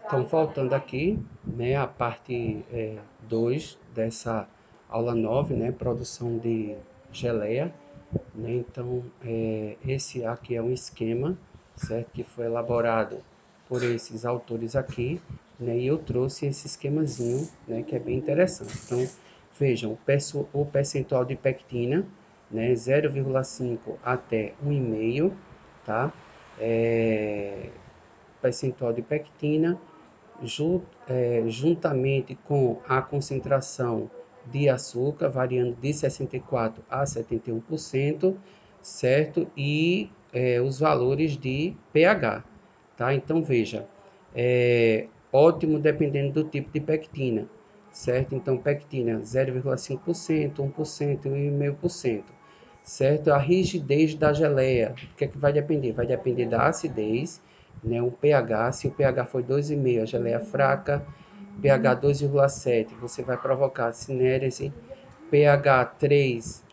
Então, voltando aqui, né, a parte 2 dessa aula 9, né, produção de geleia, né, então, esse aqui é um esquema, certo, que foi elaborado por esses autores aqui, né, e eu trouxe esse esquemazinho, né, que é bem interessante. Então, vejam, o percentual de pectina, né, 0,5 até 1,5, tá? Percentual de pectina, juntamente com a concentração de açúcar, variando de 64% a 71%, certo? E os valores de pH, tá? Então, veja, ótimo dependendo do tipo de pectina, certo? Então, pectina 0,5%, 1%, 1,5%, certo? A rigidez da geleia, o que é que vai depender? Vai depender da acidez, né? O pH, se o pH for 2,5, a geleia fraca, pH 2,7, você vai provocar cinérese, pH 3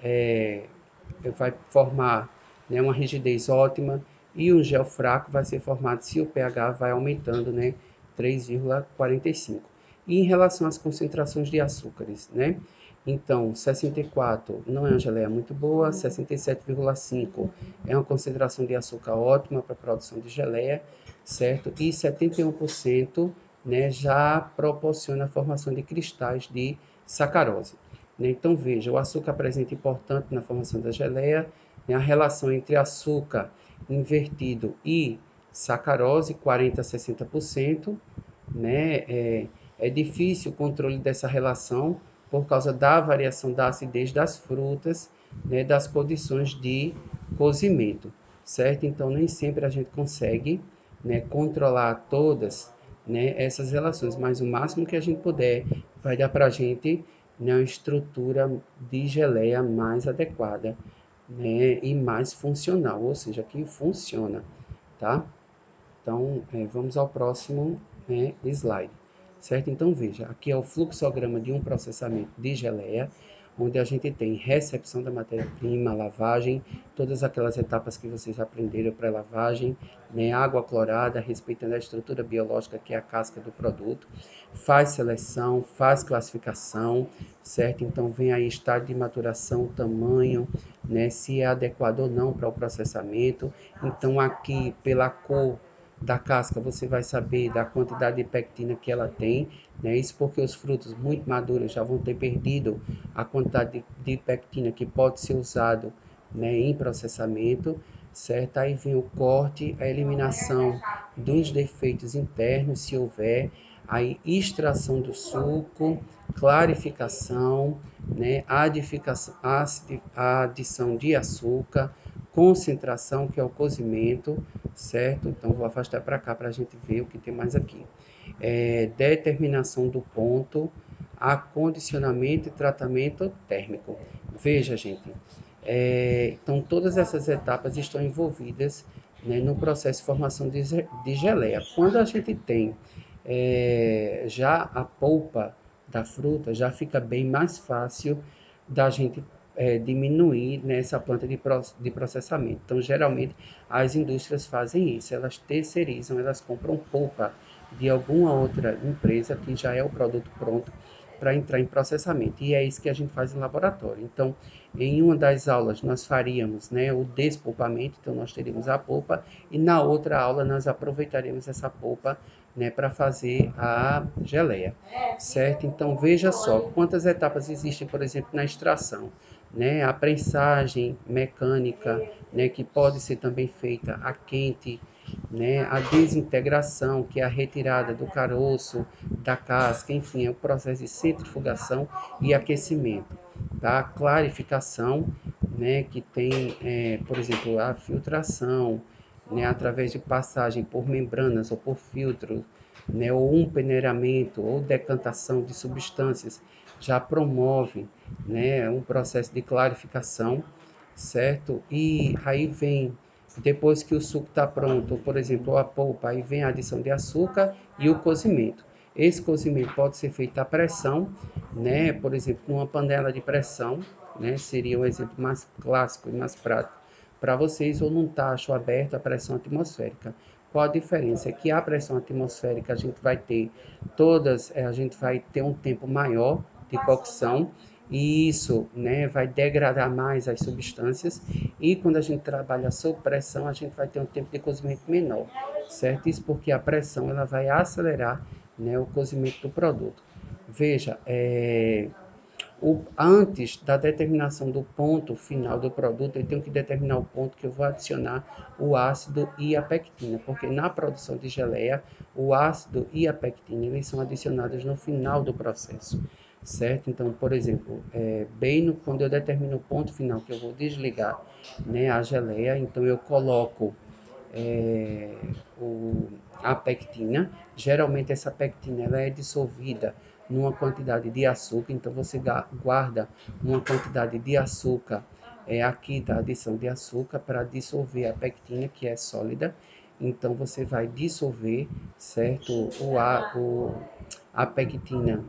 vai formar, né, uma rigidez ótima, e um gel fraco vai ser formado se o pH vai aumentando, né, 3,45. E em relação às concentrações de açúcares, né? Então, 64 não é uma geleia muito boa, 67,5 é uma concentração de açúcar ótima para a produção de geleia, certo? E 71%, né, já proporciona a formação de cristais de sacarose. Então, veja, o açúcar apresenta importante na formação da geleia, né, a relação entre açúcar invertido e sacarose, 40 a 60%, né? É difícil o controle dessa relação por causa da variação da acidez das frutas, né, das condições de cozimento, certo? Então, nem sempre a gente consegue, né, controlar todas, né, essas relações, mas o máximo que a gente puder vai dar para a gente, né, uma estrutura de geleia mais adequada, né, e mais funcional, ou seja, que funciona, tá? Então, vamos ao próximo, né, slide, certo? Então, veja, aqui é o fluxograma de um processamento de geleia, onde a gente tem recepção da matéria-prima, lavagem, todas aquelas etapas que vocês aprenderam para lavagem, né, água clorada, respeitando a estrutura biológica que é a casca do produto, faz seleção, faz classificação, certo? Então, vem aí estado de maturação, tamanho, né, se é adequado ou não para o processamento. Então, aqui, pela cor da casca, você vai saber da quantidade de pectina que ela tem, né? Isso porque os frutos muito maduros já vão ter perdido a quantidade de pectina que pode ser usado, né, em processamento, certo? Aí vem o corte, a eliminação dos defeitos internos, se houver, aí extração do suco, clarificação, né, a adição de açúcar, concentração, que é o cozimento, certo? Então, vou afastar para cá para a gente ver o que tem mais aqui. Determinação do ponto, acondicionamento e tratamento térmico. Veja, gente, então todas essas etapas estão envolvidas, né, no processo de formação de geleia. Quando a gente tem já a polpa da fruta, já fica bem mais fácil da gente diminuir nessa planta de processamento. Então, geralmente, as indústrias fazem isso, elas terceirizam, elas compram polpa de alguma outra empresa que já é o produto pronto para entrar em processamento. E é isso que a gente faz em laboratório. Então, em uma das aulas nós faríamos, né, o despolpamento, então nós teríamos a polpa, e na outra aula nós aproveitaremos essa polpa, né, para fazer a geleia, certo? Então veja só quantas etapas existem, por exemplo, na extração, né? A prensagem mecânica, né, que pode ser também feita a quente, né? A desintegração, que é a retirada do caroço, da casca, enfim, é o processo de centrifugação e aquecimento, tá? A clarificação, né, que tem, por exemplo, a filtração, né, através de passagem por membranas ou por filtro, né, ou um peneiramento ou decantação de substâncias, já promove, né, um processo de clarificação, certo? E aí vem, depois que o suco está pronto, por exemplo, a polpa, aí vem a adição de açúcar e o cozimento. Esse cozimento pode ser feito à pressão, né? Por exemplo, numa panela de pressão, né? Seria o exemplo mais clássico e mais prático para vocês, ou num tacho aberto à pressão atmosférica. Qual a diferença? É que a pressão atmosférica a gente vai ter a gente vai ter um tempo maior de cocção e isso, né, vai degradar mais as substâncias e quando a gente trabalha sob pressão, a gente vai ter um tempo de cozimento menor, certo? Isso porque a pressão ela vai acelerar, né, o cozimento do produto. Veja, antes da determinação do ponto final do produto, eu tenho que determinar o ponto que eu vou adicionar o ácido e a pectina, porque na produção de geleia, o ácido e a pectina eles são adicionados no final do processo, certo? Então, por exemplo, quando eu determino o ponto final que eu vou desligar, né, a geleia, então eu coloco é, o, a pectina. Geralmente essa pectina ela é dissolvida numa quantidade de açúcar, então você guarda uma quantidade de açúcar aqui da adição de açúcar para dissolver a pectina que é sólida. Então você vai dissolver, certo, a pectina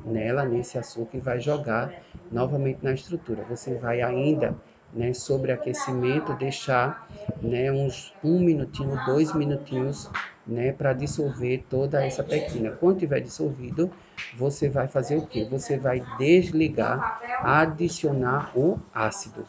nesse açúcar e vai jogar novamente na estrutura. Você vai ainda, né, sobre aquecimento, deixar, né, uns 1 minutinho, 2 minutinhos, né, para dissolver toda essa pectina. Quando tiver dissolvido, você vai fazer o que? Você vai desligar, adicionar o ácido,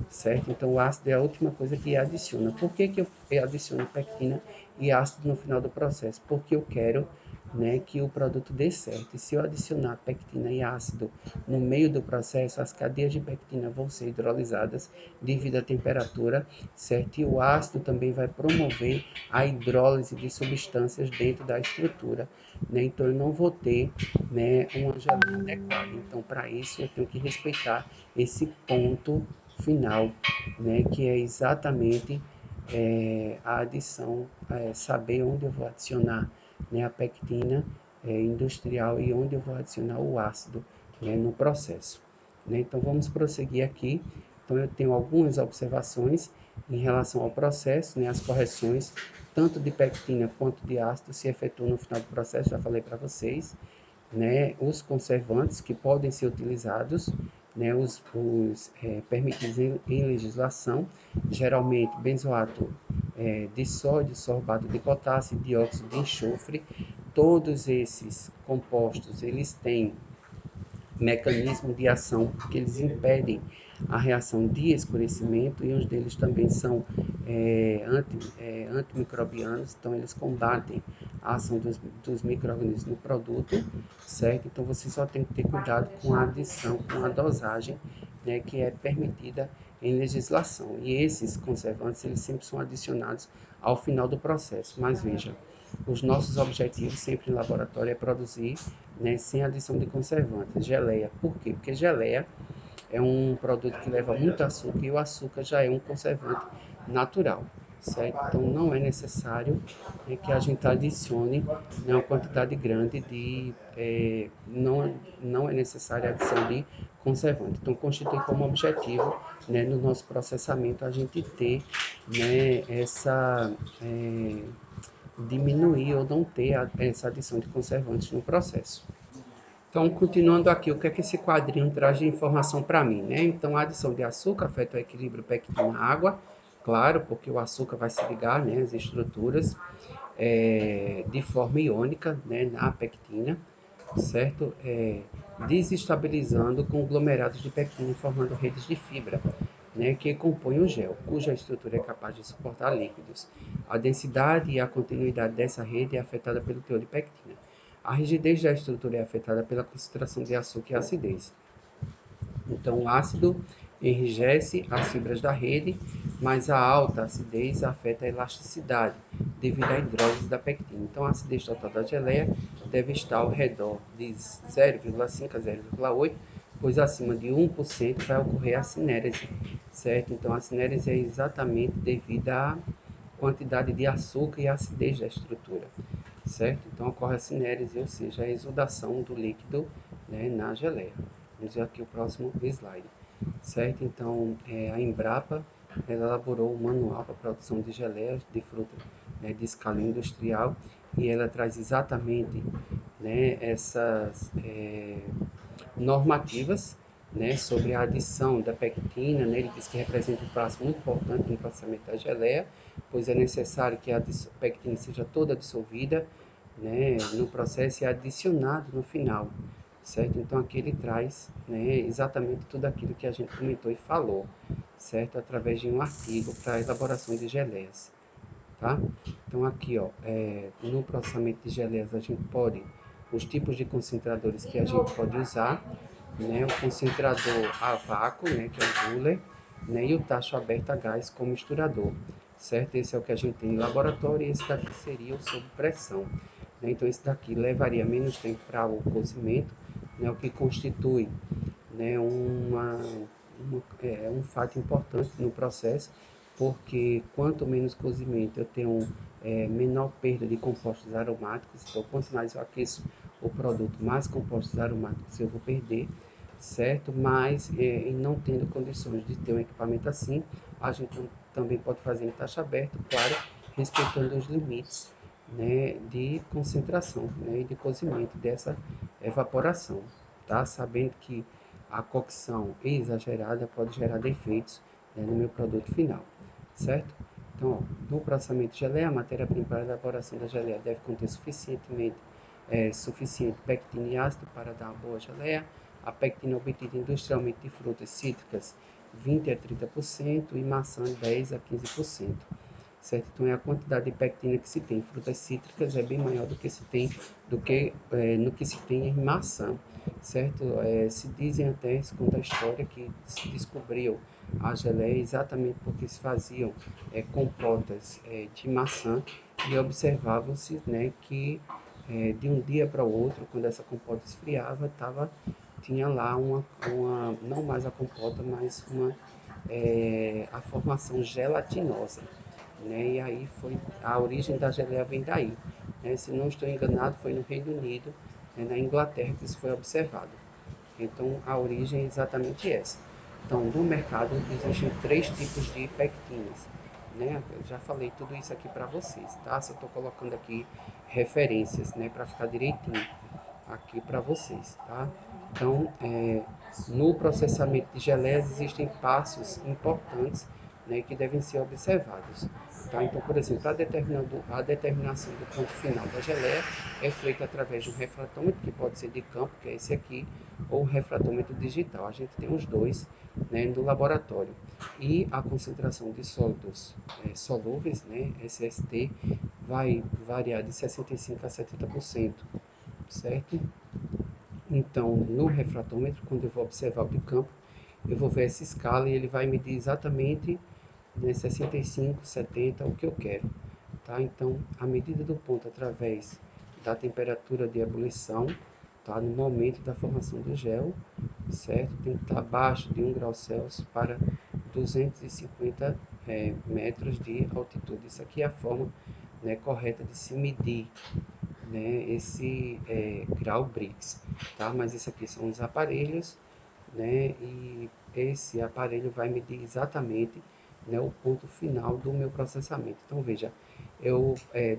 certo? Então, o ácido é a última coisa que adiciona. Por que que eu adiciono pectina e ácido no final do processo? Porque eu quero, né, que o produto dê certo. E se eu adicionar pectina e ácido no meio do processo, as cadeias de pectina vão ser hidrolisadas devido à temperatura, certo? E o ácido também vai promover a hidrólise de substâncias dentro da estrutura, né? Então, eu não vou ter, né, uma geleia adequada. Então, para isso, eu tenho que respeitar esse ponto final, né, que é exatamente a adição, saber onde eu vou adicionar, né, a pectina industrial e onde eu vou adicionar o ácido, né, no processo. Né? Então vamos prosseguir aqui. Então eu tenho algumas observações em relação ao processo, né, as correções tanto de pectina quanto de ácido se efetuam no final do processo, já falei para vocês, né, os conservantes que podem ser utilizados, né, os permitidos em legislação, geralmente benzoato de sódio, sorbato de potássio, dióxido de enxofre. Todos esses compostos eles têm mecanismo de ação que eles impedem a reação de escurecimento e uns deles também são antimicrobianos, então eles combatem a ação dos micro-organismos no produto, certo? Então você só tem que ter cuidado com a adição, com a dosagem, né, que é permitida em legislação. E esses conservantes, eles sempre são adicionados ao final do processo. Mas veja, os nossos objetivos sempre em laboratório é produzir, né, sem adição de conservantes. Geleia. Por quê? Porque geleia é um produto que leva muito açúcar e o açúcar já é um conservante natural, certo? Então não é necessário que a gente adicione, né, uma quantidade grande não é necessária a adição de conservante. Então constitui como objetivo, né, no nosso processamento a gente ter, né, diminuir ou não ter essa adição de conservantes no processo. Então, continuando aqui, o que é que esse quadrinho traz de informação para mim, né? Então, a adição de açúcar afeta o equilíbrio pectina-água, claro, porque o açúcar vai se ligar, né, às estruturas de forma iônica, né, na pectina, certo? Desestabilizando conglomerados de pectina, formando redes de fibra, né, que compõem o gel, cuja estrutura é capaz de suportar líquidos. A densidade e a continuidade dessa rede é afetada pelo teor de pectina. A rigidez da estrutura é afetada pela concentração de açúcar e acidez. Então, o ácido enrijece as fibras da rede, mas a alta acidez afeta a elasticidade devido à hidrólise da pectina. Então, a acidez total da geleia deve estar ao redor de 0,5 a 0,8, pois acima de 1% vai ocorrer a cinérese, certo? Então, a cinérese é exatamente devido à quantidade de açúcar e acidez da estrutura, certo? Então ocorre a cinérese, ou seja, a exudação do líquido, né, na geleia. Vamos ver aqui o próximo slide, certo? Então a Embrapa ela elaborou um manual para a produção de geleias de fruta, né, de escala industrial e ela traz exatamente, né, essas normativas, né, sobre a adição da pectina, né, ele diz que representa um passo muito importante no processamento da geleia, pois é necessário que a pectina seja toda dissolvida, né, no processo e adicionado no final, certo? Então aqui ele traz, né, exatamente tudo aquilo que a gente comentou e falou, certo? Através de um artigo para a elaboração de geleias, tá? Então aqui, ó, no processamento de geleias a gente pode, os tipos de concentradores que a gente pode usar, né, o concentrador a vácuo, né, que é o Buller, né, e o tacho aberto a gás como misturador, certo? Esse é o que a gente tem em laboratório e esse daqui seria o sob pressão, né? Então esse daqui levaria menos tempo para o cozimento, né, o que constitui, né, um fato importante no processo, porque quanto menos cozimento eu tenho menor perda de compostos aromáticos, então quanto mais eu aqueço o produto, mais compostos aromáticos eu vou perder, certo? Mas em não tendo condições de ter um equipamento assim, a gente também pode fazer em taxa aberta, claro, respeitando os limites, né, de concentração, né, e de cozimento dessa evaporação, tá? Sabendo que a cocção exagerada pode gerar defeitos, né, no meu produto final, certo? Então, ó, no processamento de geleia, a matéria-prima para a elaboração da geleia deve conter suficiente pectina e ácido para dar uma boa geleia. A pectina obtida industrialmente de frutas cítricas 20 a 30% e maçã 10 a 15%. Certo? Então é a quantidade de pectina que se tem em frutas cítricas é bem maior do que no que se tem em maçã, certo? Se dizem até, se conta a história que se descobriu a geleia exatamente porque se faziam compotas de maçã e observavam-se, né, que de um dia para o outro, quando essa compota esfriava, tinha lá não mais a compota, mas a formação gelatinosa, né? E aí foi a origem da geleia vem daí, né? Se não estou enganado, foi no Reino Unido, né, na Inglaterra que isso foi observado. Então a origem é exatamente essa. Então no mercado existem três tipos de pectinas, né? Eu já falei tudo isso aqui para vocês, tá? Só estou colocando aqui referências, né, para ficar direitinho aqui para vocês, tá? Então, no processamento de geleias existem passos importantes, né, que devem ser observados, tá? Então, por exemplo, a determinação do ponto final da geleia é feita através de um refratômetro, que pode ser de campo, que é esse aqui, ou refratômetro digital. A gente tem os dois, né, no laboratório. E a concentração de sólidos solúveis, né, SST, vai variar de 65% a 70%, certo? Então, no refratômetro, quando eu vou observar o de campo, eu vou ver essa escala e ele vai medir exatamente, né, 65, 70, o que eu quero, tá? Então, a medida do ponto através da temperatura de ebulição, tá? No momento da formação do gel, certo? Tem que estar abaixo de 1 grau Celsius para 250 metros de altitude. Isso aqui é a forma, né, correta de se medir, né, esse grau Brix, tá? Mas esse aqui são os aparelhos, né? E esse aparelho vai medir exatamente, né, o ponto final do meu processamento. Então veja, eu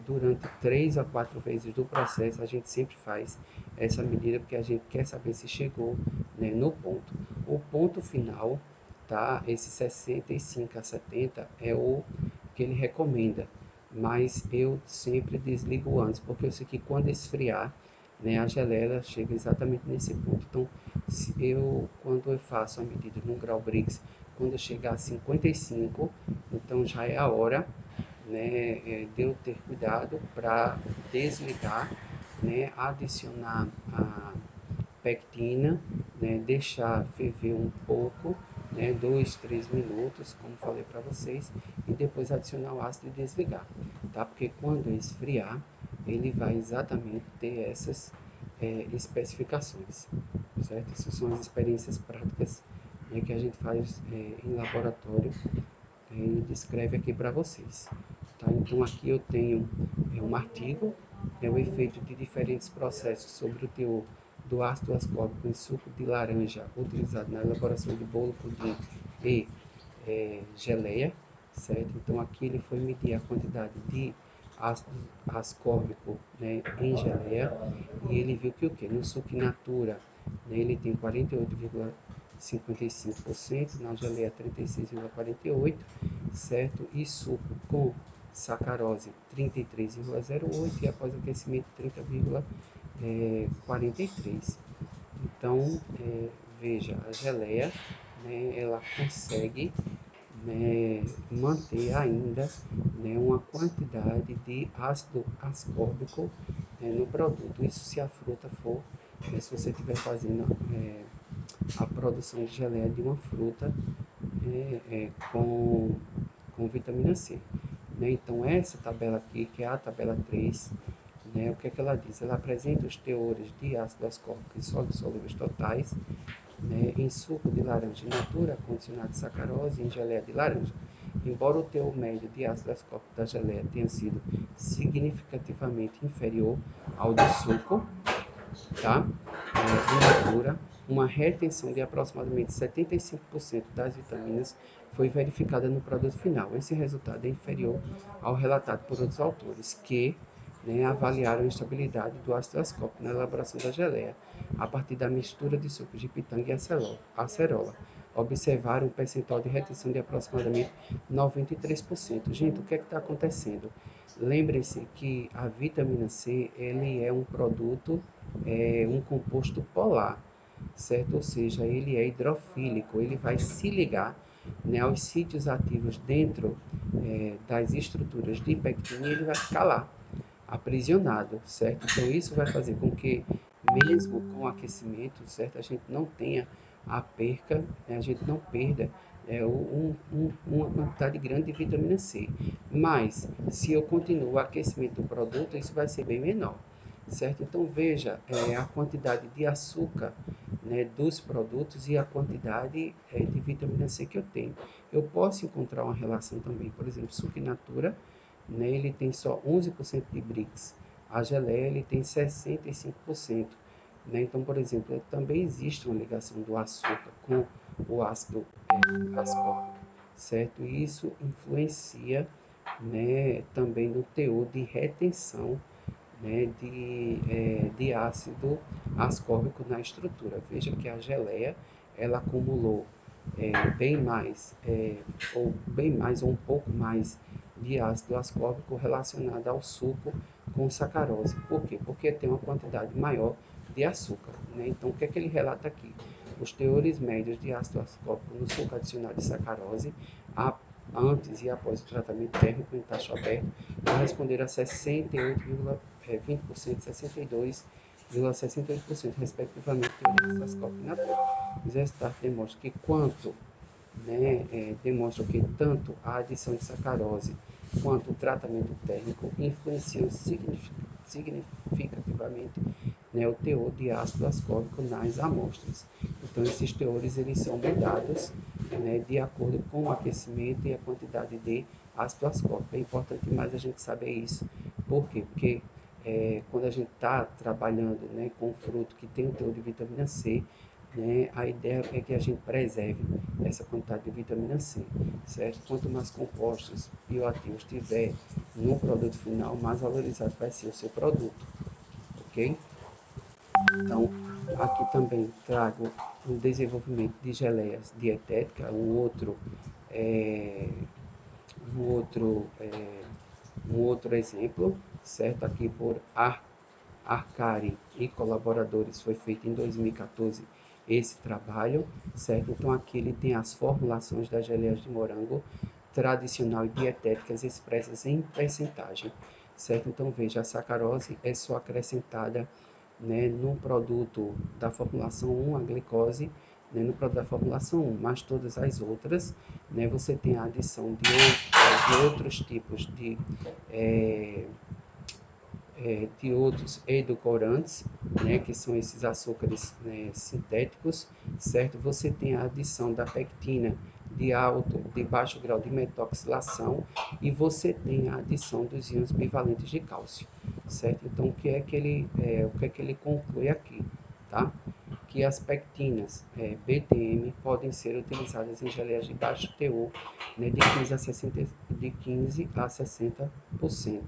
durante 3 a 4 vezes do processo a gente sempre faz essa medida porque a gente quer saber se chegou, né, no ponto. O ponto final, tá? Esse 65 a 70 é o que ele recomenda, mas eu sempre desligo antes, porque eu sei que quando esfriar, né, a geleia chega exatamente nesse ponto. Então, quando eu faço a medida no grau Brix, quando eu chegar a 55, então já é a hora, né, de eu ter cuidado para desligar, né, adicionar a pectina, né, deixar ferver um pouco, né, 2, 3 minutos, como falei para vocês, e depois adicionar o ácido e desligar, tá? Porque quando esfriar, ele vai exatamente ter essas especificações, certo? Essas são as experiências práticas, né, que a gente faz em laboratório e descreve aqui para vocês. Tá? Então aqui eu tenho um artigo, o efeito de diferentes processos sobre o teor do ácido ascórbico em suco de laranja utilizado na elaboração de bolo, pudim e geleia, certo? Então aqui ele foi medir a quantidade de ácido ascórbico, né, em geleia e ele viu que o que? No suco in natura, né, ele tem 48,5 55%, na geleia 36,48%, certo? E suco com sacarose 33,08% e após aquecimento 30,43%. Então, veja, a geleia, né, ela consegue, né, manter ainda, né, uma quantidade de ácido ascórbico, né, no produto. Isso se a fruta for, se você estiver fazendo a produção de geleia de uma fruta com vitamina C. Né? Então, essa tabela aqui, que é a tabela 3, né, o que é que ela diz? Ela apresenta os teores de ácido ascórbico em sólidos solúveis totais, né, em suco de laranja in natura, condicionado de sacarose e em geleia de laranja. Embora o teor médio de ácido ascórbico da geleia tenha sido significativamente inferior ao do suco, tá? In natura, uma retenção de aproximadamente 75% das vitaminas foi verificada no produto final. Esse resultado é inferior ao relatado por outros autores, que, né, avaliaram a estabilidade do ácido ascórbico na elaboração da geleia, a partir da mistura de sucos de pitanga e acerola. Observaram um percentual de retenção de aproximadamente 93%. Gente, o que é que está acontecendo? Lembre-se que a vitamina C, ele é um produto, um composto polar, certo? Ou seja, ele é hidrofílico, ele vai se ligar, né, aos sítios ativos dentro das estruturas de pectina e ele vai ficar lá, aprisionado, certo? Então isso vai fazer com que, mesmo com o aquecimento, certo, a gente não tenha a perca, né, a gente não perda uma quantidade grande de vitamina C. Mas, se eu continuo o aquecimento do produto, isso vai ser bem menor, certo? Então veja a quantidade de açúcar, né, dos produtos e a quantidade de vitamina C que eu tenho. Eu posso encontrar uma relação também, por exemplo, suco in natura, né, ele tem só 11% de BRICS, a geleia ele tem 65%. Né? Então, por exemplo, também existe uma ligação do açúcar com o ácido ascórbico, certo? E isso influencia, né, também no teor de retenção, né, de ácido ascórbico na estrutura. Veja que a geleia ela acumulou bem mais ou um pouco mais de ácido ascórbico relacionado ao suco com sacarose. Por quê? Porque tem uma quantidade maior de açúcar. Né? Então, o que é que ele relata aqui? Os teores médios de ácido ascórbico no suco adicionado de sacarose antes e após o tratamento térmico em tacho aberto corresponderam a 68,20% e 62,68%, respectivamente, de ácido ascórbico natura. Os resultados demonstram que demonstram que tanto a adição de sacarose quanto o tratamento térmico influenciam significativamente, né, o teor de ácido ascórbico nas amostras. Então, esses teores eles são mudados, né, de acordo com o aquecimento e a quantidade de ácido ascórbico. É importante mais a gente saber isso. Por quê? Porque quando a gente está trabalhando, né, com fruto que tem o teor de vitamina C, né, a ideia é que a gente preserve essa quantidade de vitamina C, certo? Quanto mais compostos bioativos tiver no produto final, mais valorizado vai ser o seu produto, ok? Então, aqui também trago o desenvolvimento de geleias dietéticas, é, um outro, é, um outro exemplo, certo? Aqui por Arcari e colaboradores foi feito em 2014 esse trabalho, certo? Então aqui ele tem as formulações das geleias de morango tradicional e dietéticas expressas em percentagem, certo? Então veja, a sacarose é só acrescentada, né, no produto da formulação 1, a glicose, né, no produto da formulação 1, mas todas as outras, né, você tem a adição de outros tipos de outros edulcorantes, né, que são esses açúcares, né, sintéticos, certo? Você tem a adição da pectina de baixo grau de metoxilação e você tem a adição dos íons bivalentes de cálcio, certo? Então, o que é que ele conclui aqui, tá? Que as pectinas BTM podem ser utilizadas em geleias de baixo teor, né, de 15 a 60%,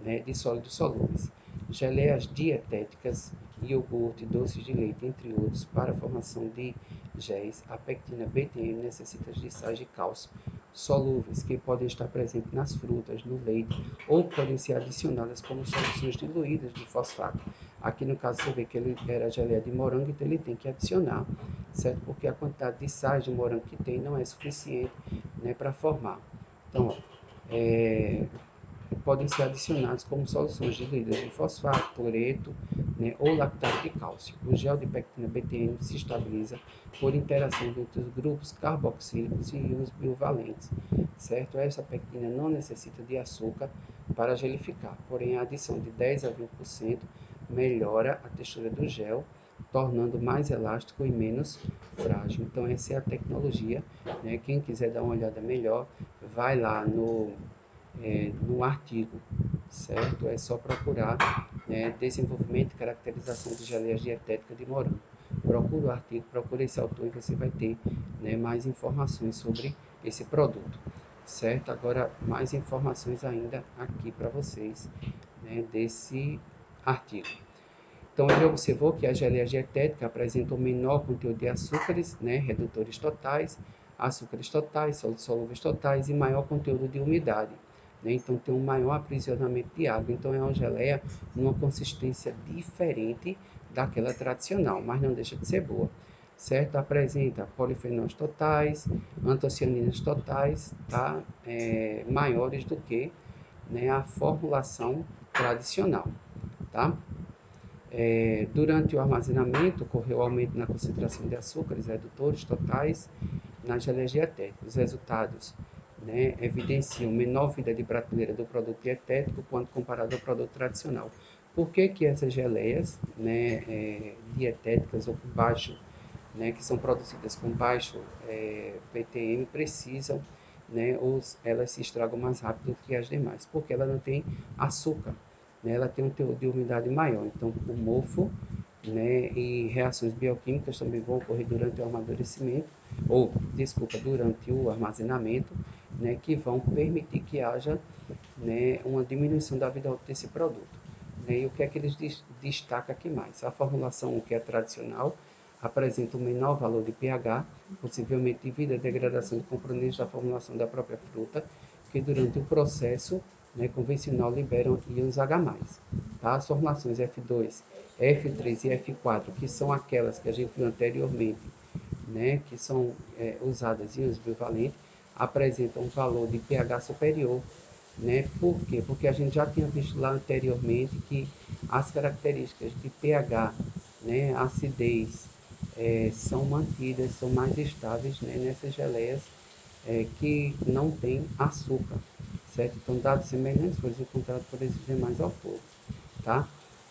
né, de sólidos solúveis. Geleias dietéticas, iogurte, doces de leite, entre outros, para a formação de géis, a pectina BTM necessita de sais de cálcio solúveis que podem estar presentes nas frutas, no leite ou podem ser adicionadas como soluções diluídas de fosfato. Aqui no caso você vê que ele era geleia de morango, então ele tem que adicionar, certo? Porque a quantidade de sais de morango que tem não é suficiente, né, para formar. Então, ó, é, podem ser adicionados como soluções diluídas de fosfato, cloreto, né, ou lactato de cálcio. O gel de pectina BTM se estabiliza por interação entre os grupos carboxílicos e íons biovalentes, certo? Essa pectina não necessita de açúcar para gelificar, porém a adição de 10 a 20% melhora a textura do gel, tornando mais elástico e menos frágil. Então essa é a tecnologia, né? Quem quiser dar uma olhada melhor, vai lá no artigo, certo? É só procurar, né, desenvolvimento e caracterização de geleias dietéticas de morango. Procure o artigo, procure esse autor e você vai ter, né, mais informações sobre esse produto, certo? Agora, mais informações ainda aqui para vocês, né, desse artigo. Então, ele observou que a geleia dietética apresenta um menor conteúdo de açúcares, né, redutores totais, açúcares totais, sólidos solúveis totais e maior conteúdo de umidade, né? Então, tem um maior aprisionamento de água. Então, é uma geleia numa consistência diferente daquela tradicional, mas não deixa de ser boa, certo? Apresenta polifenóis totais, antocianinas totais, tá? Maiores do que, né, a formulação tradicional, tá? Durante o armazenamento, ocorreu aumento na concentração de açúcares redutores totais na geleia dietética. Os resultados, né, evidenciam menor vida de prateleira do produto dietético quando comparado ao produto tradicional. Por que que essas geleias, né, dietéticas ou com baixo, né, que são produzidas com baixo PTM, precisam, né, ou elas se estragam mais rápido que as demais? Porque ela não tem açúcar, né, ela tem um teor de umidade maior. Então, o mofo, né, e reações bioquímicas também vão ocorrer durante o amadurecimento, ou, desculpa, durante o armazenamento, né, que vão permitir que haja, né, uma diminuição da vida útil desse produto. Né? E o que é que eles destacam aqui mais? A formulação que é tradicional apresenta um menor valor de pH, possivelmente devido à degradação de componentes da formulação da própria fruta, que durante o processo, né, convencional liberam íons H+. Tá? As formulações F2, F3 e F4, que são aquelas que a gente viu anteriormente, né, que são usadas íons biovalentes, apresentam um valor de pH superior, né? Por quê? Porque a gente já tinha visto lá anteriormente que as características de pH, né, acidez, são mantidas, são mais estáveis, né, nessas geleias que não tem açúcar, certo? Então, dados semelhantes foram encontrados por esses demais autores, tá?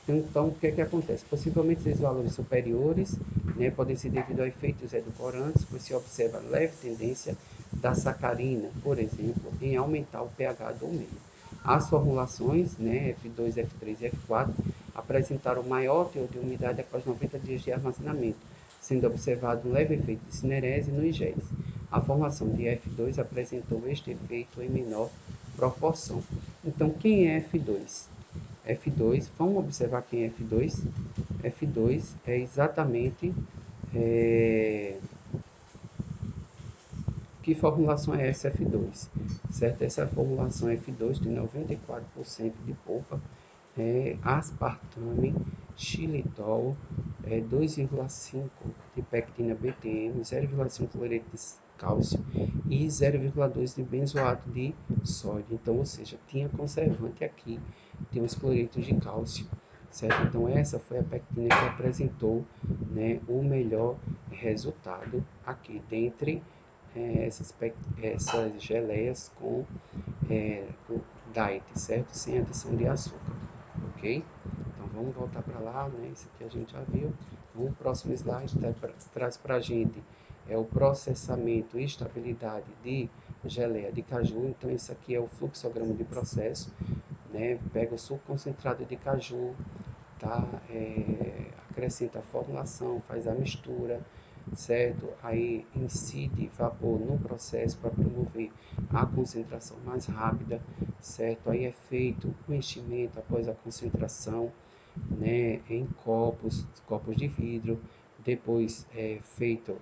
Então, o que é que acontece? Possivelmente esses valores superiores, né, podem ser devido a efeitos edulcorantes, pois se observa leve tendência da sacarina, por exemplo, em aumentar o pH do meio. As formulações, né, F2, F3 e F4, apresentaram maior teor de umidade após 90 dias de armazenamento, sendo observado um leve efeito de cinerese nos géis. A formação de F2 apresentou este efeito em menor proporção. Então, quem é F2? F2, vamos observar quem é F2? F2 é exatamente que formulação é essa F2? Certo? Essa formulação F2 tem 94% de polpa, aspartame, xilitol, 2,5 de pectina BTM, 0,5 cloreto de cálcio e 0,2 de benzoato de sódio. Então, ou seja, tinha conservante aqui, tem os cloretos de cálcio, certo? Então, essa foi a pectina que apresentou, né, o melhor resultado aqui, dentre essas geleias com diet, certo? Sem adição de açúcar, ok? Então vamos voltar para lá, né? Isso aqui a gente já viu. Então, o próximo slide traz para a gente o processamento e estabilidade de geleia de caju. Então isso aqui é o fluxograma de processo, né? Pega o suco concentrado de caju, tá? Acrescenta a formulação, faz a mistura, certo? Aí incide vapor no processo para promover a concentração mais rápida, certo? Aí é feito o enchimento após a concentração, né, em copos de vidro, depois feito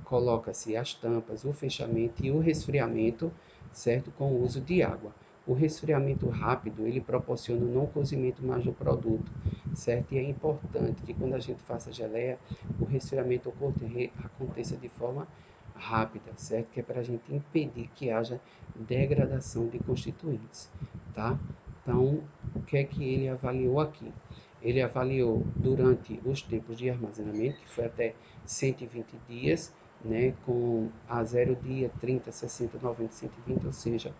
coloca-se as tampas, o fechamento e o resfriamento, certo? Com o uso de água. O resfriamento rápido, ele proporciona o não cozimento mais do produto, certo? E é importante que quando a gente faça geleia, o resfriamento aconteça de forma rápida, certo? Que é para a gente impedir que haja degradação de constituintes, tá? Então, o que é que ele avaliou aqui? Ele avaliou durante os tempos de armazenamento, que foi até 120 dias, né, com a 0 dia, 30, 60, 90, 120, ou seja,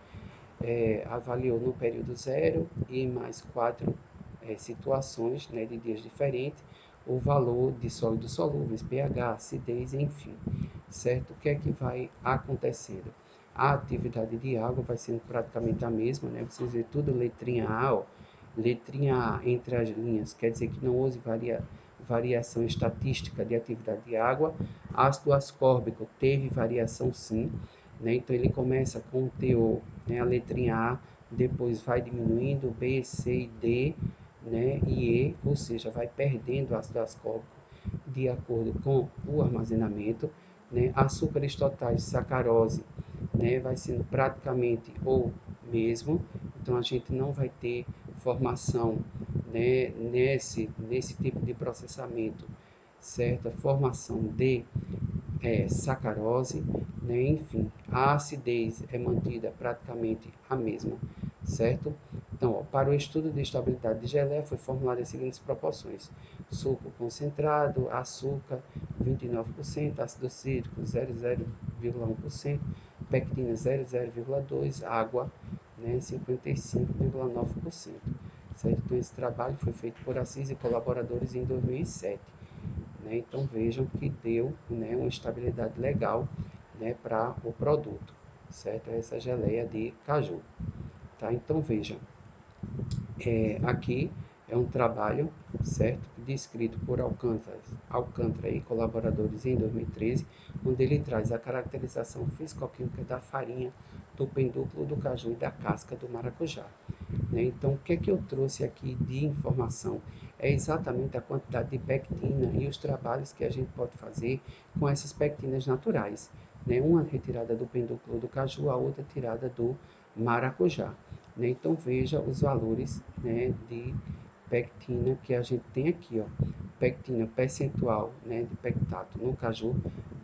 avaliou no período zero e mais quatro situações, né, de dias diferentes, o valor de sólidos solúveis, pH, acidez, enfim, certo? O que é que vai acontecendo? A atividade de água vai sendo praticamente a mesma, né? Vocês vê tudo letrinha A, ó. Letrinha A entre as linhas, quer dizer que não houve variação estatística de atividade de água. Ácido ascórbico teve variação sim, né? Então ele começa com o teor, né, a letrinha A, depois vai diminuindo B, C e D, né, e E, ou seja, vai perdendo ácido ascórbico de acordo com o armazenamento, né? Açúcares totais, sacarose, né, vai sendo praticamente o mesmo, então a gente não vai ter formação, né, nesse tipo de processamento, certa formação de sacarose, né? Enfim, a acidez é mantida praticamente a mesma, certo? Então, ó, para o estudo de estabilidade de geleia foi formulada as seguintes proporções: suco concentrado, açúcar 29%, ácido cítrico 0,1%, pectina 0,2%, água, né, 55,9%. Certo? Então, esse trabalho foi feito por Assis e colaboradores em 2007. Né? Então vejam que deu, né, uma estabilidade legal, né, para o produto, certo? Essa geleia de caju, tá? Então vejam, aqui é um trabalho, certo, descrito por Alcântara e colaboradores em 2013, onde ele traz a caracterização físico-química da farinha, do pendúculo do caju e da casca do maracujá. Né? Então, o que é que eu trouxe aqui de informação? É exatamente a quantidade de pectina e os trabalhos que a gente pode fazer com essas pectinas naturais. Né? Uma retirada do pendúculo do caju, a outra tirada do maracujá. Né? Então, veja os valores, né, de pectina que a gente tem aqui. Ó. Pectina percentual, né, de pectato no caju,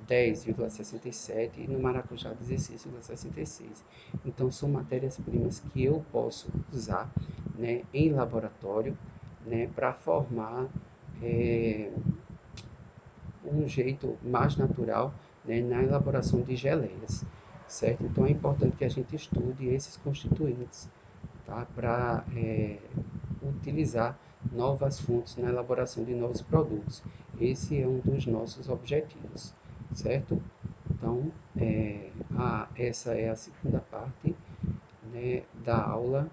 10,67 e no maracujá 16,66. Então são matérias-primas que eu posso usar, né, em laboratório, né, para formar um jeito mais natural, né, na elaboração de geleias, certo? Então é importante que a gente estude esses constituintes, tá, para utilizar novas fontes na elaboração de novos produtos. Esse é um dos nossos objetivos, certo? Então, essa é a segunda parte, né, da aula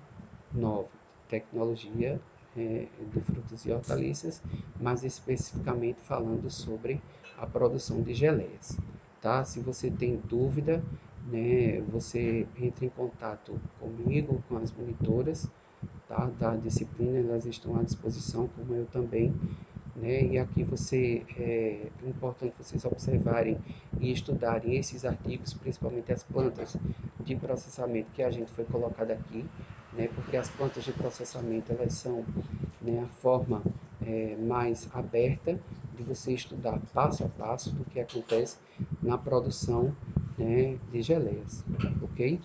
9, tecnologia de frutas e hortaliças, mais especificamente falando sobre a produção de geleias. Tá? Se você tem dúvida, né, você entra em contato comigo, com as monitoras, tá, da disciplina, elas estão à disposição, como eu também, né? E aqui é importante vocês observarem e estudarem esses artigos, principalmente as plantas de processamento que a gente foi colocado aqui, né? Porque as plantas de processamento elas são, né, a forma mais aberta de você estudar passo a passo do que acontece na produção, né, de geleias, ok?